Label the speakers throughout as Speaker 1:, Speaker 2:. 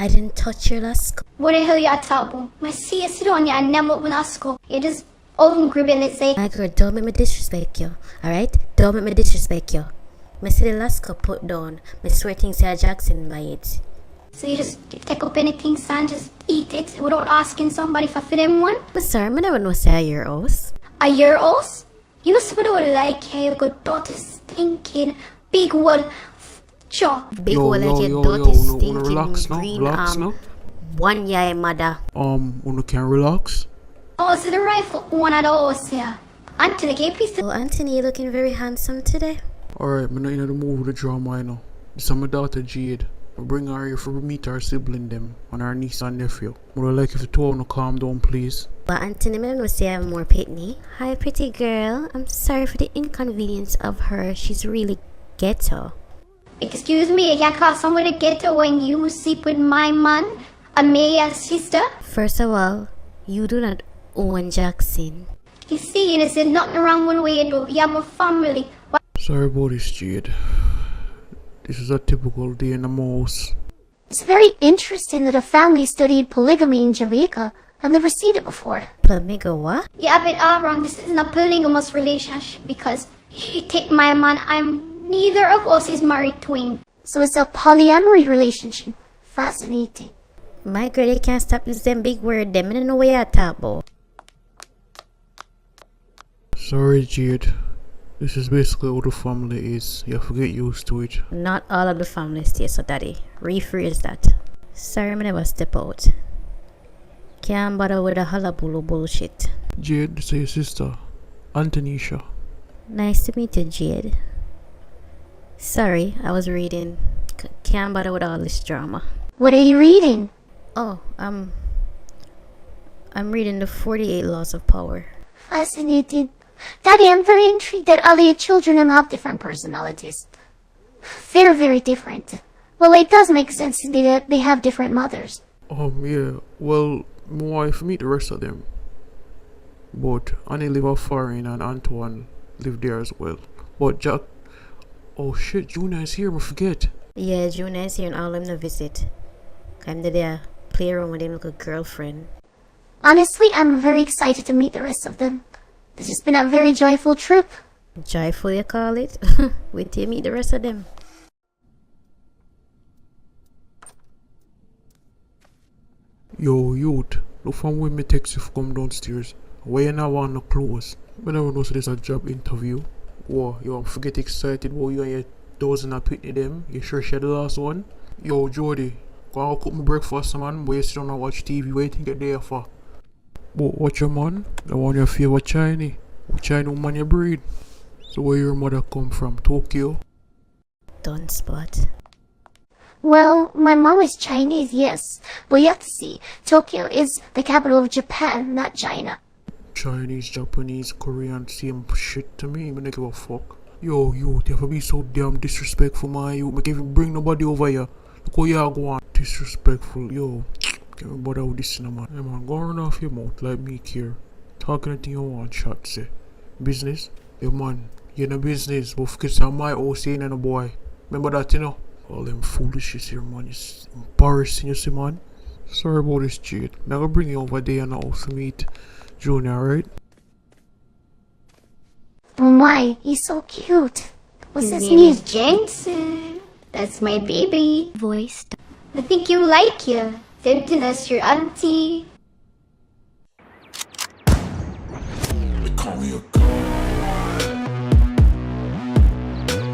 Speaker 1: I didn't touch your last cup.
Speaker 2: What the hell you talking about? I see you sit on you and never open a skull. You just hungry, let's say.
Speaker 1: My girl, don't make me disrespect you, alright? Don't make me disrespect you. I see the last cup put down. I swear things say Jackson by it.
Speaker 2: So you just take up anything, son, just eat it without asking somebody for them one?
Speaker 1: But sir, I never know say a your house.
Speaker 2: A your house? You supposed to like hey, you got dirty, stinking, big one. Sure.
Speaker 1: Big hole like your dirty, stinking, green, one year mother.
Speaker 3: Una can relax?
Speaker 2: Oh, so the rifle one of those here. Anthony, can you please...
Speaker 1: Oh, Anthony, you're looking very handsome today.
Speaker 3: Alright, I'm not in the mood with the drama, you know. This is my daughter Jade. I bring her here for meet our sibling them and our niece and nephew. Would I like if the two of them calm down, please?
Speaker 1: But Anthony, I don't say I'm more pitney. Hi, pretty girl. I'm sorry for the inconvenience of her. She's really ghetto.
Speaker 2: Excuse me, you can't call someone a ghetto when you sleep with my man and me as sister?
Speaker 1: First of all, you do not own Jackson.
Speaker 2: You see, there's nothing wrong with what you do. You have my family.
Speaker 3: Sorry about this, Jade. This is a typical day in the mouse.
Speaker 4: It's very interesting that a family studied polygamy in Jamaica. I've never seen it before.
Speaker 1: Polygamy what?
Speaker 2: You have it all wrong. This isn't a polygamous relationship because you take my man, neither of us is married to him.
Speaker 4: So it's a polyamory relationship. Fascinating.
Speaker 1: My girl, you can't stop using them big word. Them I don't know what you're talking about.
Speaker 3: Sorry, Jade. This is basically how the family is. You have to get used to it.
Speaker 1: Not all of the family stay, so daddy. Rephrase that. Sorry, I never step out. Can't bother with the hullabaloo bullshit.
Speaker 3: Jade, this is your sister, Antonisha.
Speaker 1: Nice to meet you, Jade. Sorry, I was reading. Can't bother with all this drama.
Speaker 4: What are you reading?
Speaker 1: Oh, I'm reading the 48 Laws of Power.
Speaker 4: Fascinating. Daddy, I'm very intrigued that all your children have different personalities. Very, very different. Well, it does make sense that they have different mothers.
Speaker 3: Yeah. Well, my wife meet the rest of them. But Annie live out foreign and Antoine live there as well. But Jack... Oh shit, Juna is here, I forget.
Speaker 1: Yeah, Juna is here and all them to visit. I'm there, play around with him like a girlfriend.
Speaker 4: Honestly, I'm very excited to meet the rest of them. This has been a very joyful trip.
Speaker 1: Joyful, you call it? Wait till you meet the rest of them.
Speaker 3: Yo, youth, look from when me text you come downstairs. Why you not want to close? I never know so there's a job interview. Whoa, yo, I'm forget excited about you and your dozen of pitney them. You sure she the last one? Yo, Jody, go and cook me breakfast, man. But you sit down and watch TV, what you think you're there for? But watch your man, the one your favorite Chinese. What Chinese woman you breed? So where your mother come from? Tokyo?
Speaker 1: Don't spot.
Speaker 4: Well, my mom is Chinese, yes. But you have to see, Tokyo is the capital of Japan, not China.
Speaker 3: Chinese, Japanese, Korean, same shit to me. I don't give a fuck. Yo, you have to be so damn disrespectful, man. You can't even bring nobody over here. Look how you go on. Disrespectful, yo. Can't bother with this, man. Hey, man, go run off your mouth like me here. Talk anything you want, shot, say. Business? Hey, man, you in a business, but forget some my house ain't no boy. Remember that, you know? All them foolishness here, man. It's embarrassing, you see, man. Sorry about this, Jade. I'm gonna bring you over there and also meet Junior, right?
Speaker 4: Oh my, he's so cute. What's his
Speaker 2: name
Speaker 4: name?
Speaker 2: is Jensen. That's my baby.
Speaker 1: Voice.
Speaker 2: I think you like you. Tempting as your auntie.
Speaker 5: They call me a god.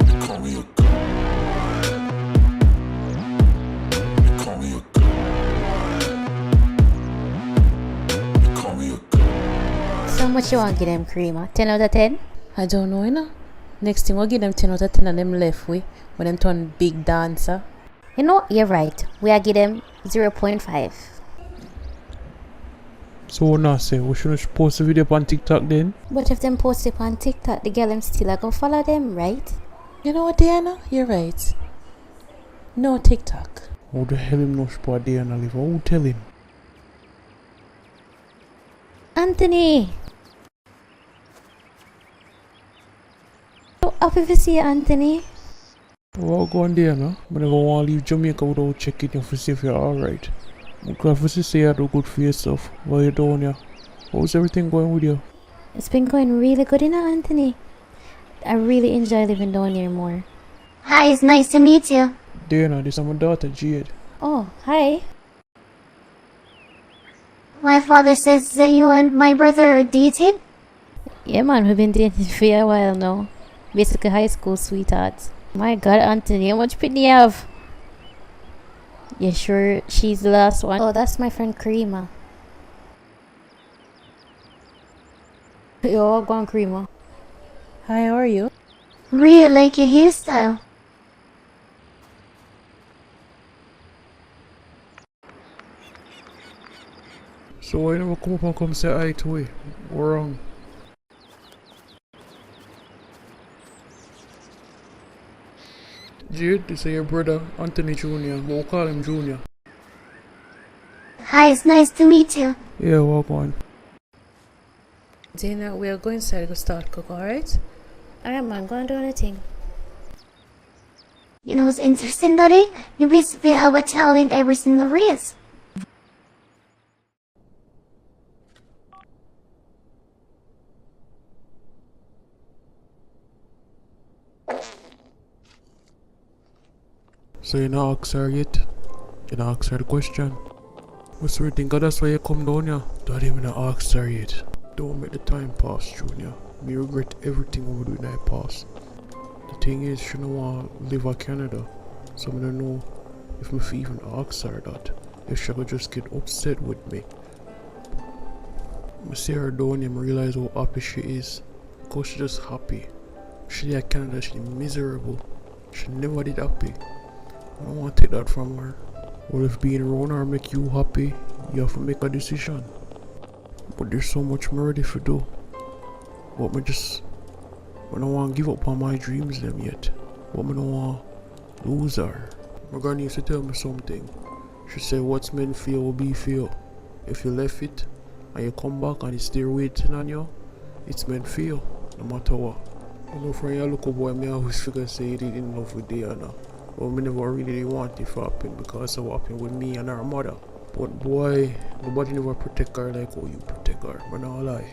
Speaker 5: They call me a god. They call me a god. They call me a god.
Speaker 1: So much you want to give them, Creamer? 10 out of 10?
Speaker 6: I don't know, you know. Next thing we'll give them 10 out of 10 and them left way when them turn big dancer.
Speaker 1: You know, you're right. We are give them 0.5.
Speaker 3: So now say, we shouldn't post a video on TikTok then?
Speaker 1: But if them post it on TikTok, the girl them still gonna follow them, right?
Speaker 6: You know what, Diana? You're right. No TikTok.
Speaker 3: How the hell him know spot there and live? Who tell him?
Speaker 1: Anthony! So happy to see you, Anthony.
Speaker 3: Well, go on there, no? I never want to leave Jamaica without checking you to see if you're alright. I'm glad to say you do good for yourself while you're down here. How's everything going with you?
Speaker 1: It's been going really good, Anthony. I really enjoy living down here more.
Speaker 4: Hi, it's nice to meet you.
Speaker 3: Diana, this is my daughter, Jade.
Speaker 1: Oh, hi.
Speaker 4: My father says that you and my brother are dating.
Speaker 1: Yeah, man, we've been dating for a while now. Basically, high school sweethearts. My God, Anthony, how much pity you have? You sure she's the last one? Oh, that's my friend Karima. Yo, go on, Karima.
Speaker 6: Hi, how are you?
Speaker 4: Really like your hairstyle.
Speaker 3: So why you never come up and come say hi to me? What wrong? Jade, this is your brother, Anthony Jr. We'll call him Junior.
Speaker 4: Hi, it's nice to meet you.
Speaker 3: Yeah, walk on.
Speaker 6: Dana, we are going inside to start cook, alright?
Speaker 1: Alright, man, go and do anything.
Speaker 4: You know what's interesting, Daddy? You basically have a talent every single race.
Speaker 3: So you not ask her yet? You not ask her the question? What's the thing? That's why you come down here. Don't even ask her yet. Don't make the time pass, Junior. Me regret everything over doing that pass. The thing is, she don't want to live in Canada. So I don't know if me even ask her that. If she could just get upset with me. I see her down here and realize how happy she is. Because she's just happy. She in Canada, she's miserable. She never did happy. I don't want to take that from her. Well, if being around her make you happy, you have to make a decision. But there's so much more ready to do. But I don't want to give up on my dreams them yet. But I don't want to lose her. My granny used to tell me something. She said, what's meant for you will be for you. If you left it, and you come back and it's still waiting on you, it's meant for you, no matter what. You know, from your little boy, I always figure say he didn't love with Diana. But we never really want it to happen because of what happened with me and her mother. But boy, nobody never protect her like how you protect her, but not lie.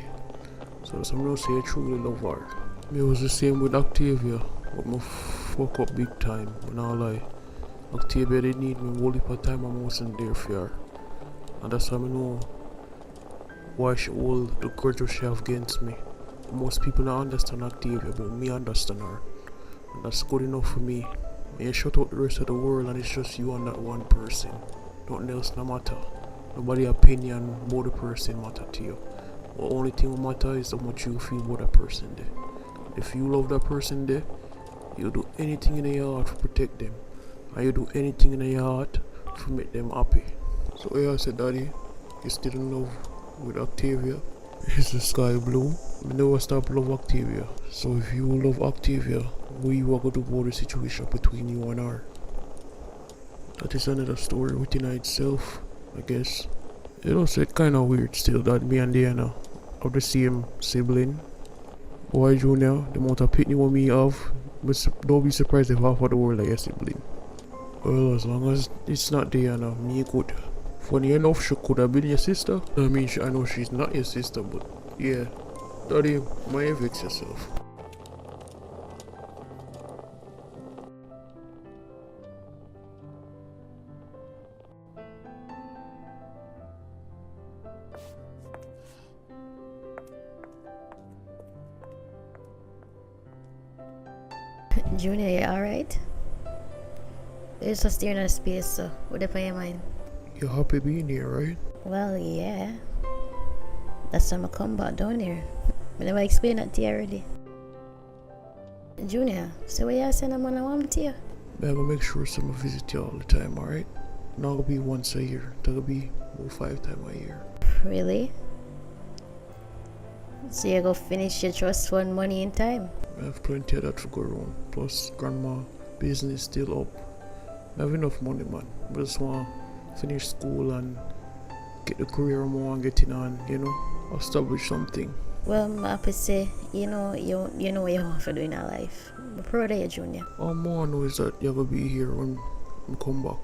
Speaker 3: So some don't say I truly love her. Me was the same with Octavia, but me fuck up big time, but not lie. Octavia did need me whole heap of time and I wasn't there for her. And that's how I know why she hold the grudge she have against me. Most people don't understand Octavia, but me understand her. And that's good enough for me. And you shut out the rest of the world and it's just you and that one person. Nothing else no matter. Nobody's opinion about the person matter to you. The only thing that matter is how much you feel about that person there. If you love that person there, you do anything in your heart to protect them. And you do anything in your heart to make them happy. So yeah, I said, Daddy, you still in love with Octavia? Is the sky blue? I never stop love Octavia. So if you love Octavia, what you are going to do about the situation between you and her? That is another story within itself, I guess. You know, so it's kind of weird still that me and Diana have the same sibling. Boy, Junior, the amount of pitney what me have, but don't be surprised if half of the world like a sibling. Well, as long as it's not Diana, me good. Funny enough, she could have been your sister. I mean, I know she's not your sister, but yeah. Daddy, might vex yourself.
Speaker 1: Junior, you alright? It's just staring at space, so what if I mind?
Speaker 3: You're happy being here, right?
Speaker 1: Well, yeah. That's why I come back down here. I never explained that to you already. Junior, so what you saying I'm gonna want to you?
Speaker 3: I'm gonna make sure someone visit you all the time, alright? Not gonna be once a year. That'll be about 5 times a year.
Speaker 1: Really? So you go finish your trust fund money in time?
Speaker 3: I have plenty of that to go around. Plus, grandma business still up. I have enough money, man. I just want to finish school and get the career I want getting on, you know? Establish something.
Speaker 1: Well, I'm happy to say, you know what you want to do in your life. I'm proud of you, Junior.
Speaker 3: All more I know is that you're gonna be here when I come back.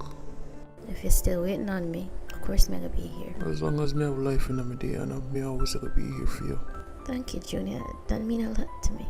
Speaker 1: If you're still waiting on me, of course I'm gonna be here.
Speaker 3: As long as me have life in my day and me always gonna be here for you.
Speaker 1: Thank you, Junior. That mean a lot to me.